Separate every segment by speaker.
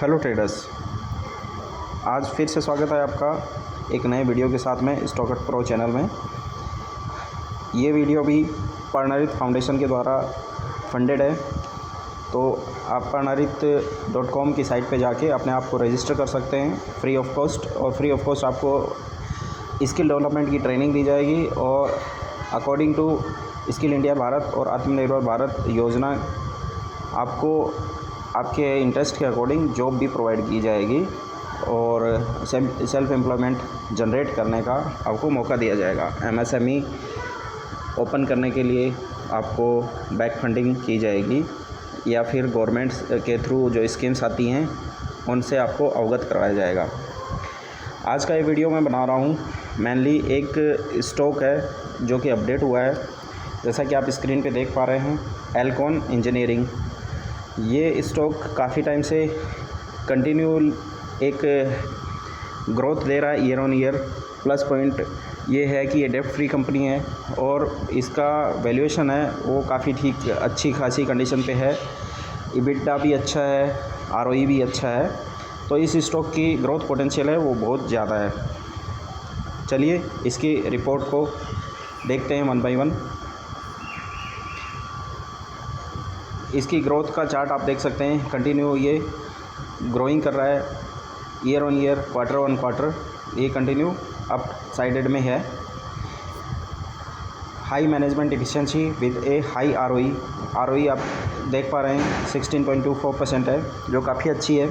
Speaker 1: Hello traders, आज फिर से स्वागत है आपका एक नए वीडियो के साथ में स्टॉक प्रो चैनल में। ये वीडियो भी पर्णारित फाउंडेशन के द्वारा फंडेड है, तो आप पर्णारित.com की साइट पे जाके अपने आप को रजिस्टर कर सकते हैं फ्री ऑफ कॉस्ट। और फ्री ऑफ कॉस्ट आपको स्किल डेवलपमेंट की ट्रेनिंग दी जाएगी और according to skill India Bharat और आत्मनिर्भर भारत योजना आपको आपके इंटरेस्ट के अकॉर्डिंग जॉब भी प्रोवाइड की जाएगी और सेल्फ एम्प्लॉयमेंट जनरेट करने का आपको मौका दिया जाएगा। एमएसएमई ओपन करने के लिए आपको बैक फंडिंग की जाएगी या फिर गवर्नमेंट के थ्रू जो स्कीम्स आती हैं उनसे आपको अवगत कराया जाएगा। आज का ये वीडियो मैं बना रहा हूँ मेनली एक स्टॉक है जो कि अपडेट हुआ है, जैसा कि आप स्क्रीन पे देख पा रहे हैं, एल्कॉन इंजीनियरिंग। ये स्टॉक काफ़ी टाइम से कंटिन्यू एक ग्रोथ दे रहा है year on year. Plus point ये है कि ये डेब्ट फ्री कंपनी है और इसका वैल्यूएशन है वो काफ़ी ठीक अच्छी खासी कंडीशन पे है। EBITDA भी अच्छा है, ROE भी अच्छा है, तो इस स्टॉक की ग्रोथ पोटेंशियल है वो बहुत ज़्यादा है। चलिए इसकी रिपोर्ट को देखते हैं वन बाय वन। इसकी ग्रोथ का चार्ट आप देख सकते हैं, कंटिन्यू ये ग्रोइंग कर रहा है year on year, quarter on quarter ये कंटिन्यू अप साइडेड में है। High management efficiency with A high ROE आप देख पा रहे हैं 16.24% है, जो काफ़ी अच्छी है।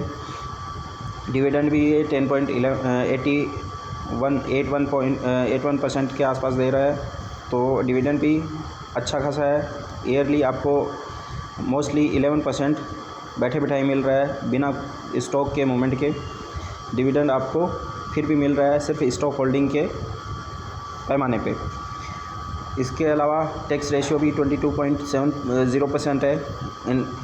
Speaker 1: डिविडेंड भी ये 81% के आसपास दे रहा है, तो डिविडेंड भी अच्छा खासा है। ईयरली आपको मोस्टली 11% बैठे बिठाए मिल रहा है बिना स्टॉक के मूवमेंट के। डिविडेंड आपको फिर भी मिल रहा है सिर्फ स्टॉक होल्डिंग के पैमाने पे। इसके अलावा टैक्स रेशियो भी 22.70% है।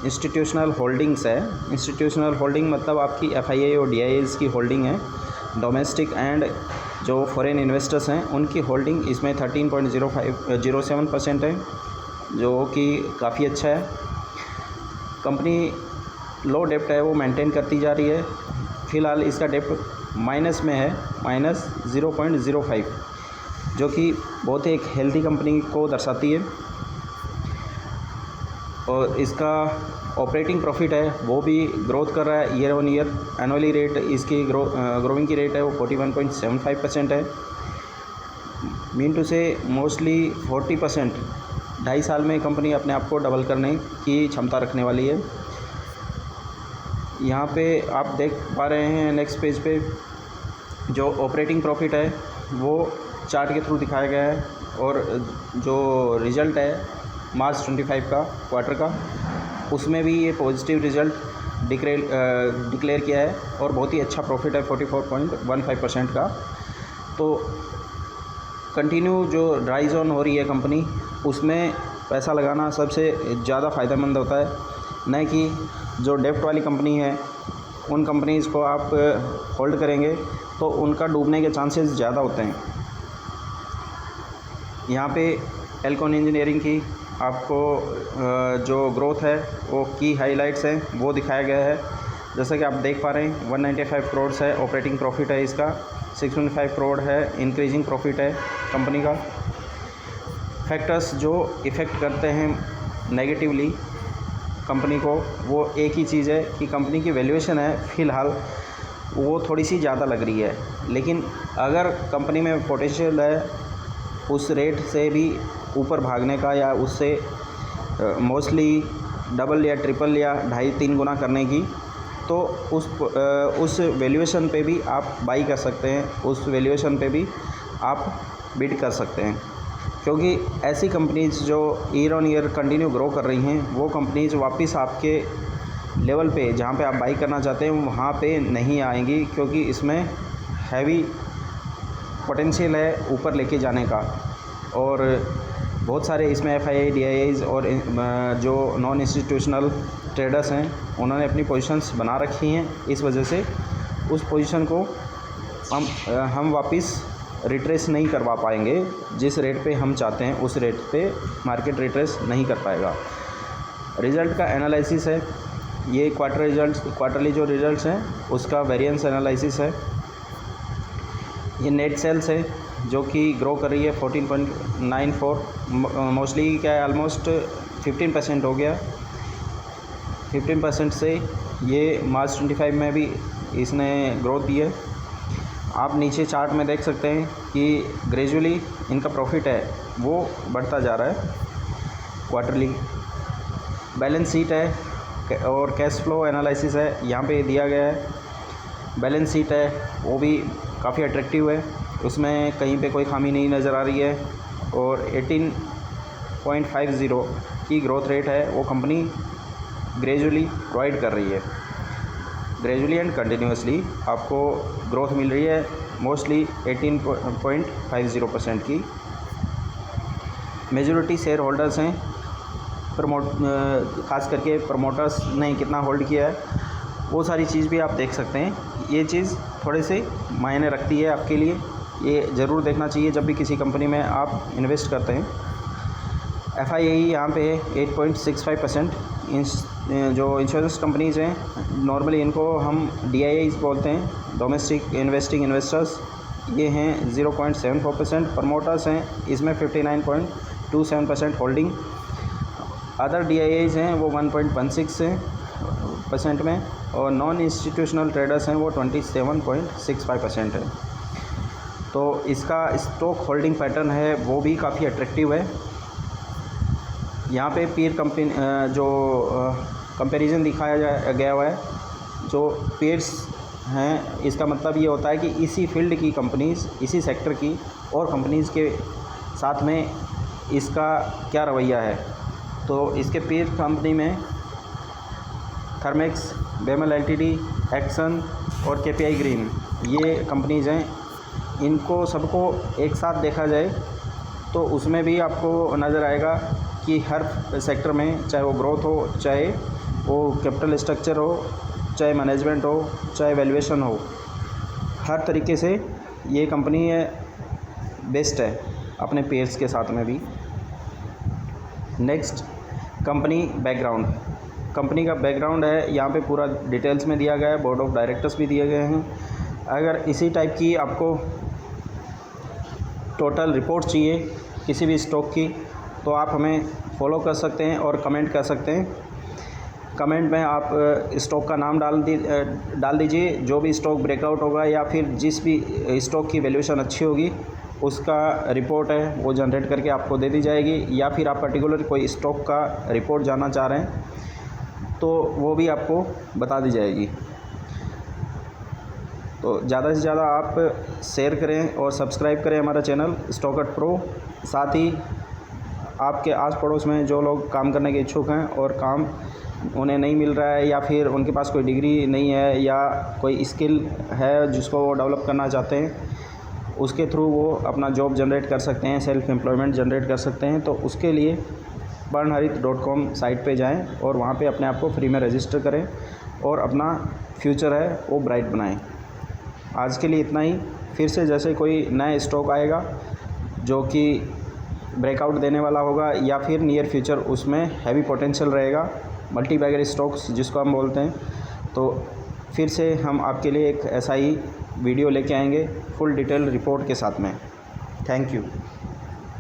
Speaker 1: इंस्टीट्यूशनल होल्डिंग्स है, इंस्टीट्यूशनल होल्डिंग मतलब आपकी FII और DIIs की होल्डिंग है। डोमेस्टिक एंड जो फॉरेन इन्वेस्टर्स हैं उनकी होल्डिंग इसमें 13.07% है, जो कि काफ़ी अच्छा है। कंपनी लो डेप्ट है वो मेंटेन करती जा रही है। फ़िलहाल इसका डेप्ट माइनस में है, -0.05, जो कि बहुत ही एक हेल्दी कंपनी को दर्शाती है। और इसका ऑपरेटिंग प्रॉफिट है वो भी ग्रोथ कर रहा है year on year. Annually rate इसकी ग्रोइंग की रेट है वो 41.75% है। मीन टू से मोस्टली 40% 2.5 साल में कंपनी अपने आप को डबल करने की क्षमता रखने वाली है। यहाँ पे आप देख पा रहे हैं नेक्स्ट पेज पे जो ऑपरेटिंग प्रॉफिट है वो चार्ट के थ्रू दिखाया गया है और जो रिज़ल्ट है मार्च 25 का क्वार्टर का, उसमें भी ये पॉजिटिव रिज़ल्ट डिक्लेयर किया है और बहुत ही अच्छा प्रॉफिट है 44.15% का। तो कंटिन्यू जो ड्राई जोन हो रही है कंपनी, उसमें पैसा लगाना सबसे ज़्यादा फ़ायदेमंद होता है, न कि जो डेप्ट वाली कंपनी है उन कंपनीज़ को आप होल्ड करेंगे तो उनका डूबने के चांसेस ज़्यादा होते हैं। यहाँ पे एल्कॉन इंजीनियरिंग की आपको जो ग्रोथ है वो की हाइलाइट्स हैं वो दिखाया गया है। जैसा कि आप देख पा रहे हैं 195 करोड़ है ऑपरेटिंग प्रॉफिट है इसका, 625 करोड़ है इंक्रीजिंग प्रॉफिट है कंपनी का। फैक्टर्स जो इफ़ेक्ट करते हैं नेगेटिवली कंपनी को, वो एक ही चीज़ है कि कंपनी की वैल्यूएशन है फ़िलहाल वो थोड़ी सी ज़्यादा लग रही है, लेकिन अगर कंपनी में पोटेंशियल है उस रेट से भी ऊपर भागने का या उससे मोस्टली डबल या ट्रिपल या 2.5-3 गुना करने की, तो उस वैल्यूएशन पे भी आप बाई कर सकते हैं, उस वैल्यूएशन पे भी आप बिड कर सकते हैं। क्योंकि ऐसी कंपनीज़ जो year on year continue grow कर रही हैं वो कंपनीज़ वापस आपके लेवल पे जहाँ पे आप बाई करना चाहते हैं वहाँ पे नहीं आएंगी, क्योंकि इसमें हैवी पोटेंशियल है ऊपर लेके जाने का। और बहुत सारे इसमें FII DIIs और जो नॉन इंस्टीट्यूशनल ट्रेडर्स हैं उन्होंने अपनी पोजीशंस बना रखी हैं। इस वजह से उस पोजीशन को हम वापस रिट्रेस नहीं करवा पाएंगे। जिस रेट पे हम चाहते हैं उस रेट पे मार्केट रिट्रेस नहीं कर पाएगा। रिज़ल्ट का एनालिसिस है ये क्वार्टरली जो रिजल्ट्स हैं उसका वेरिएंस एनालिसिस है। ये नेट सेल्स है जो कि ग्रो कर रही है 14.94, मोस्टली क्या है ऑलमोस्ट 15% हो गया। 15% से ये मार्च 25 में भी इसने ग्रोथ दी है। आप नीचे चार्ट में देख सकते हैं कि ग्रेजुअली इनका प्रॉफिट है वो बढ़ता जा रहा है। क्वार्टरली बैलेंस शीट है और कैश फ्लो एनालिसिस है, यहाँ पे दिया गया है। बैलेंस शीट है वो भी काफ़ी अट्रैक्टिव है, उसमें कहीं पे कोई खामी नहीं नज़र आ रही है। और 18.50 की ग्रोथ रेट है वो कंपनी ग्रेजुअली प्रोवाइड कर रही है। ग्रेजुअली एंड कंटिन्यूसली आपको ग्रोथ मिल रही है, मोस्टली 18.50% की। मेजॉरिटी शेयर होल्डर्स हैं, खास करके प्रमोटर्स ने कितना होल्ड किया है वो सारी चीज़ भी आप देख सकते हैं। ये चीज़ थोड़े से मायने रखती है आपके लिए, ये ज़रूर देखना चाहिए जब भी किसी कंपनी में आप इन्वेस्ट करते हैं। FII यहाँ पे 8.65%। जो इंश्योरेंस कंपनीज हैं नॉर्मली इनको हम DIIs बोलते हैं, डोमेस्टिक इन्वेस्टिंग इन्वेस्टर्स, ये हैं 0.74%। प्रमोटर्स हैं इसमें 59.27% होल्डिंग। अदर DIIs हैं वो 1.16% में, और नॉन इंस्टीट्यूशनल ट्रेडर्स हैं वो 27.65% है। तो इसका स्टॉक होल्डिंग पैटर्न है वो भी काफ़ी अट्रैक्टिव है। यहाँ पे पीयर कंपनी जो कंपैरिजन दिखाया गया हुआ है, जो पीयर्स हैं इसका मतलब ये होता है कि इसी फील्ड की कंपनीज़, इसी सेक्टर की और कंपनीज़ के साथ में इसका क्या रवैया है। तो इसके पीयर कंपनी में थर्मेक्स, बेमल LTD, एक्सन और KPI ग्रीन, ये कंपनीज़ हैं। इनको सबको एक साथ देखा जाए तो उसमें भी आपको नज़र आएगा कि हर सेक्टर में, चाहे वो ग्रोथ हो, चाहे वो कैपिटल स्ट्रक्चर हो, चाहे मैनेजमेंट हो, चाहे वैल्यूएशन हो, हर तरीके से ये कंपनी बेस्ट है अपने पेयर्स के साथ में भी। Next, company background. कंपनी का बैकग्राउंड है यहाँ पे पूरा डिटेल्स में दिया गया है, बोर्ड ऑफ डायरेक्टर्स भी दिए गए हैं। अगर इसी टाइप की आपको टोटल रिपोर्ट चाहिए किसी भी स्टॉक की तो आप हमें फॉलो कर सकते हैं और कमेंट कर सकते हैं। कमेंट में आप स्टॉक का नाम डाल दीजिए, जो भी स्टॉक ब्रेकआउट होगा या फिर जिस भी स्टॉक की वैल्यूएशन अच्छी होगी उसका रिपोर्ट है वो जनरेट करके आपको दे दी जाएगी। या फिर आप पर्टिकुलर कोई स्टॉक का रिपोर्ट जानना चाह रहे हैं तो वो भी आपको बता दी जाएगी। तो ज़्यादा से ज़्यादा आप शेयर करें और सब्सक्राइब करें हमारा चैनल स्टॉकट प्रो। साथ ही आपके आस पड़ोस में जो लोग काम करने के इच्छुक हैं और काम उन्हें नहीं मिल रहा है, या फिर उनके पास कोई डिग्री नहीं है या कोई स्किल है जिसको वो डेवलप करना चाहते हैं, उसके थ्रू वो अपना जॉब जनरेट कर सकते हैं, सेल्फ एम्प्लॉयमेंट जनरेट कर सकते हैं। तो उसके लिए burnharit.com साइट पे जाएं और वहाँ पे अपने आप को फ्री में रजिस्टर करें और अपना फ्यूचर है वो ब्राइट बनाएं। आज के लिए इतना ही। फिर से जैसे कोई नया स्टॉक आएगा जो कि ब्रेकआउट देने वाला होगा या फिर नियर फ्यूचर उसमें हैवी पोटेंशियल रहेगा, मल्टी बैगर स्टॉक्स जिसको हम बोलते हैं, तो फिर से हम आपके लिए एक ऐसा ही वीडियो लेके आएंगे फुल डिटेल रिपोर्ट के साथ में। Thank you.